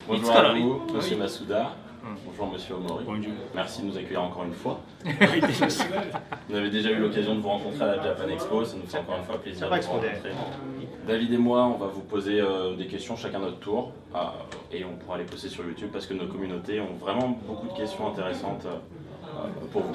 Bonjour à vous, Monsieur Masuda. Bonjour Monsieur Omori. Bonjour. Merci de nous accueillir encore une fois. Vous avez déjà eu l'occasion de vous rencontrer à la Japan Expo, ça nous fait encore une fois plaisir de vous rencontrer. David et moi, on va vous poser des questions chacun notre tour et on pourra les poster sur YouTube parce que nos communautés ont vraiment beaucoup de questions intéressantes pour vous.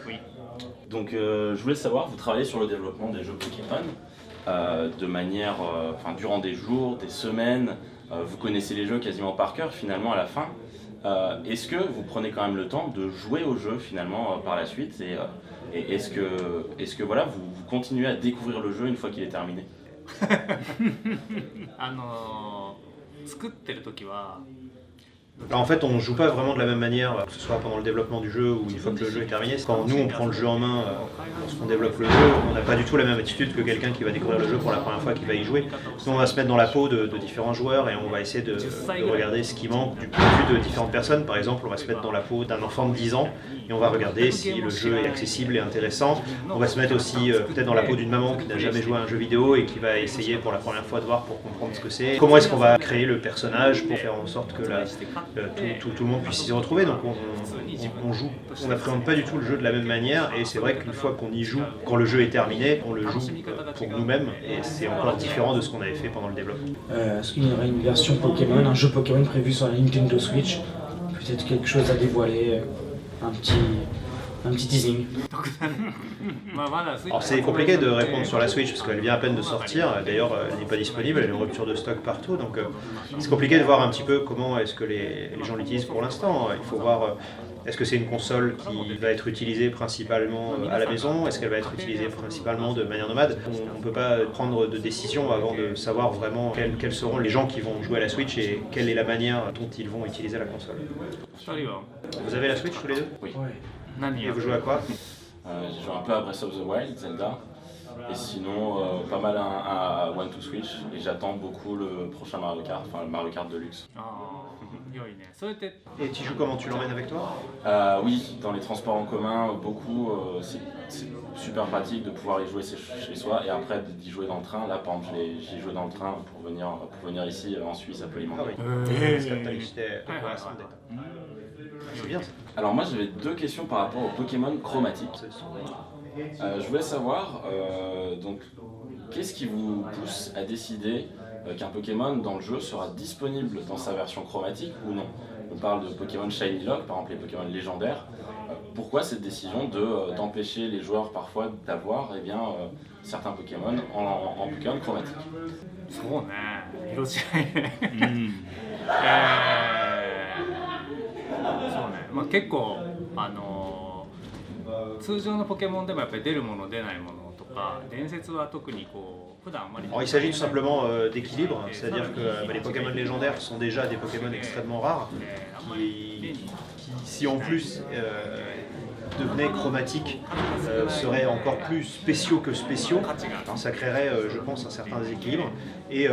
Oui. Donc je voulais savoir, vous travaillez sur le développement des jeux Pokémon de manière, durant des jours, des semaines, vous connaissez les jeux quasiment par cœur finalement à la fin. Est-ce que vous prenez quand même le temps de jouer au jeu finalement par la suite et est-ce que voilà, vous continuez à découvrir le jeu une fois qu'il est terminé? 作ってる時は Alors en fait, on ne joue pas vraiment de la même manière, que ce soit pendant le développement du jeu ou une fois que le jeu est terminé. Quand nous, on prend le jeu en main, lorsqu'on développe le jeu, on n'a pas du tout la même attitude que quelqu'un qui va découvrir le jeu pour la première fois, qui va y jouer. Nous, on va se mettre dans la peau de différents joueurs et on va essayer de regarder ce qui manque du point de vue de différentes personnes. Par exemple, on va se mettre dans la peau d'un enfant de 10 ans et on va regarder si le jeu est accessible et intéressant. On va se mettre aussi peut-être dans la peau d'une maman qui n'a jamais joué à un jeu vidéo et qui va essayer pour la première fois de voir pour comprendre ce que c'est. Comment est-ce qu'on va créer le personnage pour faire en sorte que tout le monde puisse s'y retrouver. Donc on joue, on n'appréhende pas du tout le jeu de la même manière et c'est vrai qu'une fois qu'on y joue, quand le jeu est terminé, on le joue pour nous-mêmes et c'est encore différent de ce qu'on avait fait pendant le développement. Est-ce qu'il y aurait une version Pokémon, un jeu Pokémon prévu sur la Nintendo Switch? Peut-être quelque chose à dévoiler, un petit teasing. Alors c'est compliqué de répondre sur la Switch parce qu'elle vient à peine de sortir, d'ailleurs elle n'est pas disponible, elle est en rupture de stock partout, donc c'est compliqué de voir un petit peu comment est-ce que les gens l'utilisent pour l'instant. Il faut voir est-ce que c'est une console qui va être utilisée principalement à la maison, est-ce qu'elle va être utilisée principalement de manière nomade. On ne peut pas prendre de décision avant de savoir vraiment quels seront les gens qui vont jouer à la Switch et quelle est la manière dont ils vont utiliser la console. Vous avez la Switch tous les deux? Oui. Et vous jouez à quoi? J'ai joué un peu à Breath of the Wild, Zelda, et sinon pas mal à One to Switch, et j'attends beaucoup le prochain Mario Kart, enfin le Mario Kart Deluxe. Et tu joues comment? Tu l'emmènes avec toi? Oui, dans les transports en commun, beaucoup, c'est super pratique de pouvoir y jouer chez soi, et après d'y jouer dans le train. Là par exemple j'y joué dans le train pour venir ici en Suisse à Polymont. Ah oui. C'est bien ça. Alors moi j'avais deux questions par rapport aux Pokémon chromatiques. Je voulais savoir, donc, qu'est-ce qui vous pousse à décider qu'un Pokémon dans le jeu sera disponible dans sa version chromatique ou non? On parle de Pokémon Shiny Lock, par exemple les Pokémon légendaires. Pourquoi cette décision d'empêcher les joueurs parfois d'avoir certains Pokémon en Pokémon chromatique? そうね、色違いね。そうね、まあ結構通常のポケモンでもやっぱり出るもの出ないものとか、伝説は特にこう普段あんまり。Alors, il s'agit tout simplement d'équilibre, c'est-à-dire que les Pokémon légendaires sont déjà des Pokémon extrêmement rares, qui si en plus devenaient chromatiques, seraient encore plus spéciaux que spéciaux. Alors, ça créerait, je pense, un certain déséquilibre. Et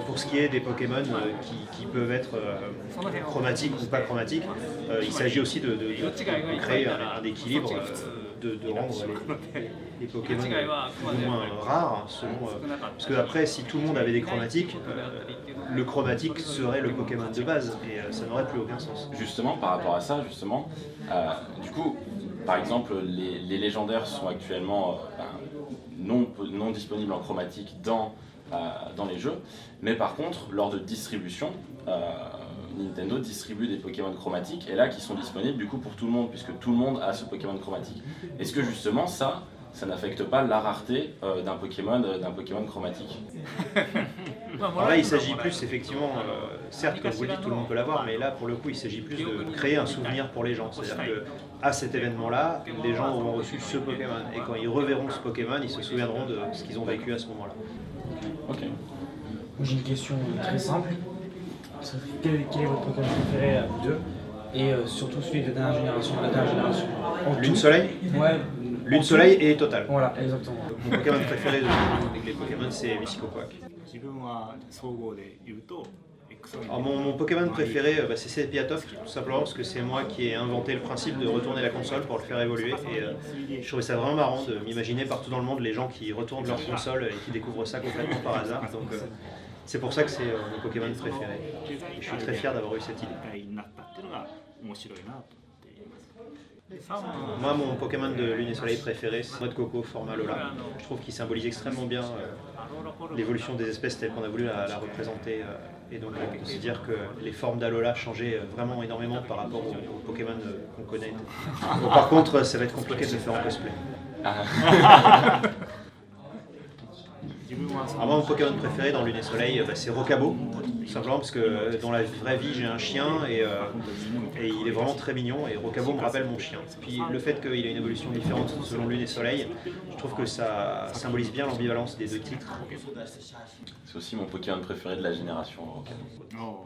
pour ce qui est des Pokémon qui peuvent être chromatiques ou pas chromatiques, il s'agit aussi de créer un équilibre, de rendre les Pokémon plus ou moins rares, parce que après, si tout le monde avait des chromatiques, le chromatique serait le Pokémon de base, et ça n'aurait plus aucun sens. Justement, par rapport à ça, du coup, par exemple, les légendaires sont actuellement non disponibles en chromatique dans les jeux, mais par contre, lors de distribution, Nintendo distribue des Pokémon chromatiques, et là qui sont disponibles du coup pour tout le monde, puisque tout le monde a ce Pokémon chromatique. Est-ce que justement ça n'affecte pas la rareté d'un Pokémon chromatique? Alors là, il s'agit plus, effectivement, certes, comme vous le dites, tout le monde peut l'avoir, mais là, pour le coup, il s'agit plus de créer un souvenir pour les gens. C'est-à-dire qu'à cet événement-là, les gens auront reçu ce Pokémon, et quand ils reverront ce Pokémon, ils se souviendront de ce qu'ils ont vécu à ce moment-là. Ok. J'ai une question très simple. Quel est votre Pokémon préféré à vous deux? Et surtout celui de la dernière génération. Lune Soleil? Ouais. Lune Soleil et Total. Voilà, exactement. Mon Pokémon préféré de les Pokémon, c'est Mystico-Quack. 自分は総合で言うと Alors mon Pokémon préféré, c'est Sepiatov, tout simplement parce que c'est moi qui ai inventé le principe de retourner la console pour le faire évoluer. Et je trouvais ça vraiment marrant de m'imaginer partout dans le monde les gens qui retournent leur console et qui découvrent ça complètement par hasard. Donc C'est pour ça que c'est mon Pokémon préféré. Et je suis très fier d'avoir eu cette idée. になったっていうのが面白いなと思っています。 Moi, mon Pokémon de Lune et Soleil préféré, c'est Noix de Coco format Alola. Je trouve qu'il symbolise extrêmement bien l'évolution des espèces telle qu'on a voulu la représenter. Et donc, on peut se dire que les formes d'Alola changeaient vraiment énormément par rapport aux Pokémon qu'on connaît. Bon, par contre, ça va être compliqué de le faire en cosplay. Alors moi, mon Pokémon préféré dans Lune et Soleil, c'est Rocabo, tout simplement parce que dans la vraie vie j'ai un chien et il est vraiment très mignon et Rocabo me rappelle mon chien. Puis le fait qu'il ait une évolution différente selon Lune et Soleil, je trouve que ça symbolise bien l'ambivalence des deux titres. C'est aussi mon Pokémon préféré de la génération Rocabo.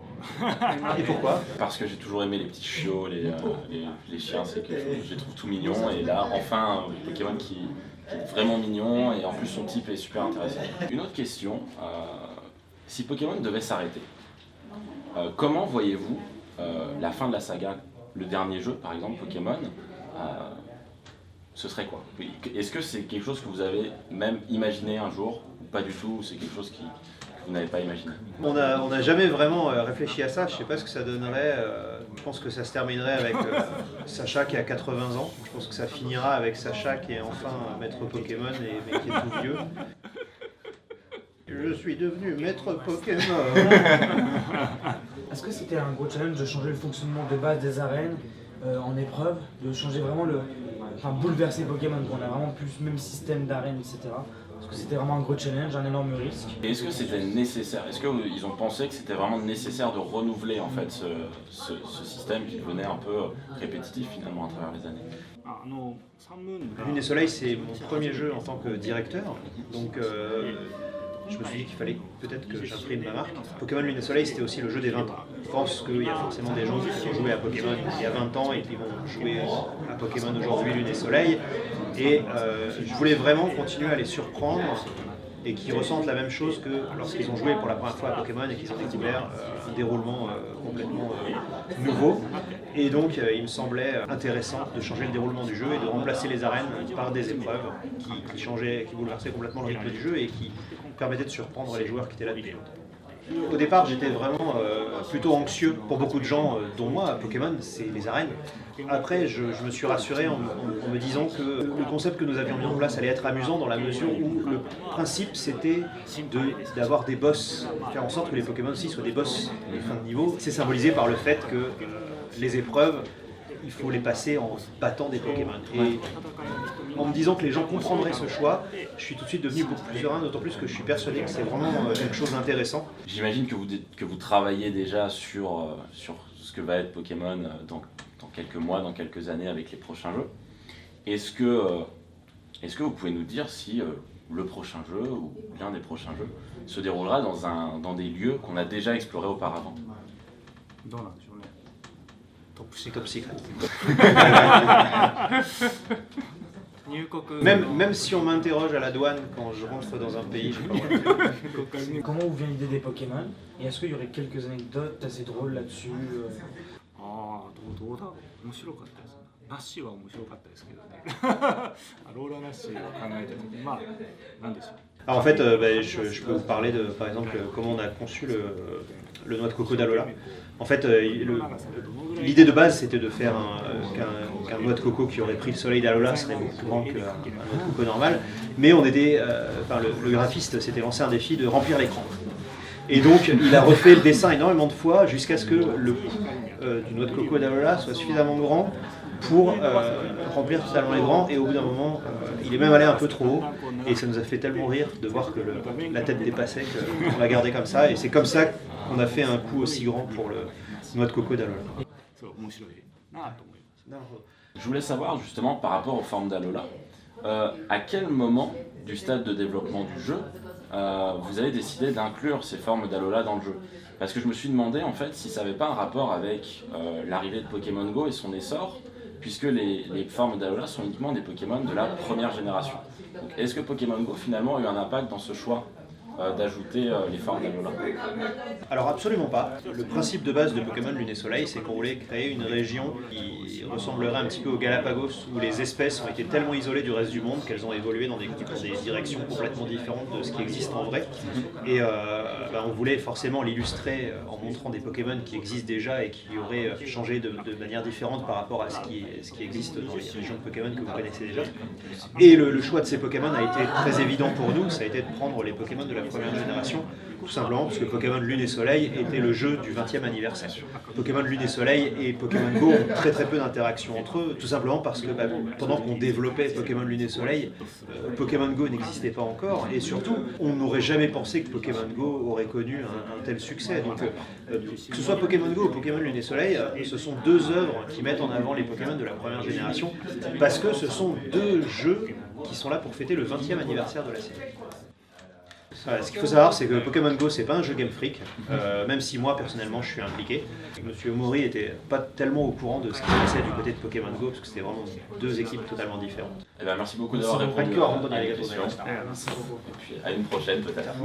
Et pourquoi? Parce que j'ai toujours aimé les petits chiots, les chiens, c'est que je les trouve tout mignons et là enfin un Pokémon qui est vraiment mignon et en plus son type est super intéressant. Une autre question, si Pokémon devait s'arrêter, comment voyez-vous la fin de la saga, le dernier jeu par exemple Pokémon, ce serait quoi? Est-ce que c'est quelque chose que vous avez même imaginé un jour ou pas du tout, ou c'est quelque chose que vous n'avez pas imaginé? On n'a jamais vraiment réfléchi à ça, je ne sais pas ce que ça donnerait. Je pense que ça se terminerait avec Sacha qui a 80 ans. Je pense que ça finira avec Sacha qui est enfin maître Pokémon mais qui est tout vieux. Je suis devenu maître Pokémon. Est-ce que c'était un gros challenge de changer le fonctionnement de base des arènes en épreuve, de changer vraiment bouleverser Pokémon, qu'on a vraiment plus le même système d'arène, etc. Est-ce que c'était vraiment un gros challenge, un énorme risque? Et est-ce que c'était nécessaire? Est-ce qu'ils ont pensé que c'était vraiment nécessaire de renouveler en fait ce système qui devenait un peu répétitif finalement à travers les années? Lune et Soleil, c'est mon premier jeu en tant que directeur, donc je me suis dit qu'il fallait peut-être que j'imprime ma marque. Pokémon Lune et Soleil, c'était aussi le jeu des 20 ans. Je pense qu'il y a forcément des gens qui ont joué à Pokémon il y a 20 ans et qui vont jouer à Pokémon aujourd'hui Lune et Soleil. Et je voulais vraiment continuer à les surprendre et qu'ils ressentent la même chose que lorsqu'ils ont joué pour la première fois à Pokémon et qu'ils ont découvert un déroulement complètement nouveau. Et donc il me semblait intéressant de changer le déroulement du jeu et de remplacer les arènes par des épreuves qui bouleversaient complètement le rythme du jeu et qui permettaient de surprendre les joueurs qui étaient là depuis longtemps. Au départ, j'étais vraiment plutôt anxieux. Pour beaucoup de gens, dont moi, Pokémon, c'est les arènes. Après, je me suis rassuré en me disant que le concept que nous avions mis en place allait être amusant dans la mesure où le principe c'était d'avoir des boss, faire en sorte que les Pokémon aussi soient des boss, les fins de niveau. C'est symbolisé par le fait que les épreuves, il faut les passer en battant des Pokémon. Et en me disant que les gens comprendraient ce choix, je suis tout de suite devenu beaucoup plus serein, d'autant plus que je suis persuadé que c'est vraiment quelque chose d'intéressant. J'imagine que vous travaillez déjà sur ce que va être Pokémon dans quelques mois, dans quelques années avec les prochains jeux. Est-ce que vous pouvez nous dire si le prochain jeu ou l'un des prochains jeux se déroulera dans des lieux qu'on a déjà explorés auparavant? Top secret. Même si on m'interroge à la douane quand je rentre dans un pays, je sais pas. Comment vous vient l'idée des Pokémon? Et est-ce qu'il y aurait quelques anecdotes assez drôles là-dessus? どうだ面白かったです。ナッシーは面白かったですけどね。ローラナッシーを考えた時になんでしょう。 Alors en fait, je peux vous parler de, par exemple, comment on a conçu le noix de coco d'Alola. En fait, l'idée de base, c'était de faire qu'un noix de coco qui aurait pris le soleil d'Alola serait beaucoup plus grand qu'un noix de coco normal. Mais le graphiste s'était lancé un défi de remplir l'écran. Et donc, il a refait le dessin énormément de fois jusqu'à ce que le cou du noix de coco d'Alola soit suffisamment grand pour remplir totalement l'écran. Et au bout d'un moment, il est même allé un peu trop haut. Et ça nous a fait tellement rire de voir que la tête dépassait qu'on l'a gardé comme ça. Et c'est comme ça qu'on a fait un coup aussi grand pour le noix de coco d'Alola. Je voulais savoir justement par rapport aux formes d'Alola, à quel moment du stade de développement du jeu vous avez décidé d'inclure ces formes d'Alola dans le jeu? Parce que je me suis demandé en fait si ça n'avait pas un rapport avec l'arrivée de Pokémon Go et son essor, puisque les formes d'Alola sont uniquement des Pokémon de la première génération. Est-ce que Pokémon Go finalement a eu un impact dans ce choix d'ajouter les formes d'Alola? Alors absolument pas. Le principe de base de Pokémon Lune et Soleil, c'est qu'on voulait créer une région qui ressemblerait un petit peu aux Galapagos, où les espèces ont été tellement isolées du reste du monde qu'elles ont évolué dans des directions complètement différentes de ce qui existe en vrai. Et on voulait forcément l'illustrer en montrant des Pokémon qui existent déjà et qui auraient changé de manière différente par rapport à ce qui existe dans les régions de Pokémon que vous connaissez déjà. Et le choix de ces Pokémon a été très évident pour nous, ça a été de prendre les Pokémon de la première génération, tout simplement parce que Pokémon Lune et Soleil était le jeu du 20e anniversaire. Pokémon Lune et Soleil et Pokémon Go ont très peu d'interactions entre eux, tout simplement parce que pendant qu'on développait Pokémon Lune et Soleil, Pokémon Go n'existait pas encore, et surtout, on n'aurait jamais pensé que Pokémon Go aurait connu un tel succès. Donc, que ce soit Pokémon Go ou Pokémon Lune et Soleil, ce sont deux œuvres qui mettent en avant les Pokémon de la première génération, parce que ce sont deux jeux qui sont là pour fêter le 20e anniversaire de la série. Voilà, ce qu'il faut savoir, c'est que Pokémon Go, c'est pas un jeu Game Freak, même si moi, personnellement, je suis impliqué. Monsieur Omori était pas tellement au courant de ce qui se passait du côté de Pokémon Go, parce que c'était vraiment deux équipes totalement différentes. Eh ben, merci beaucoup d'avoir répondu à la question. Et puis à une prochaine peut-être.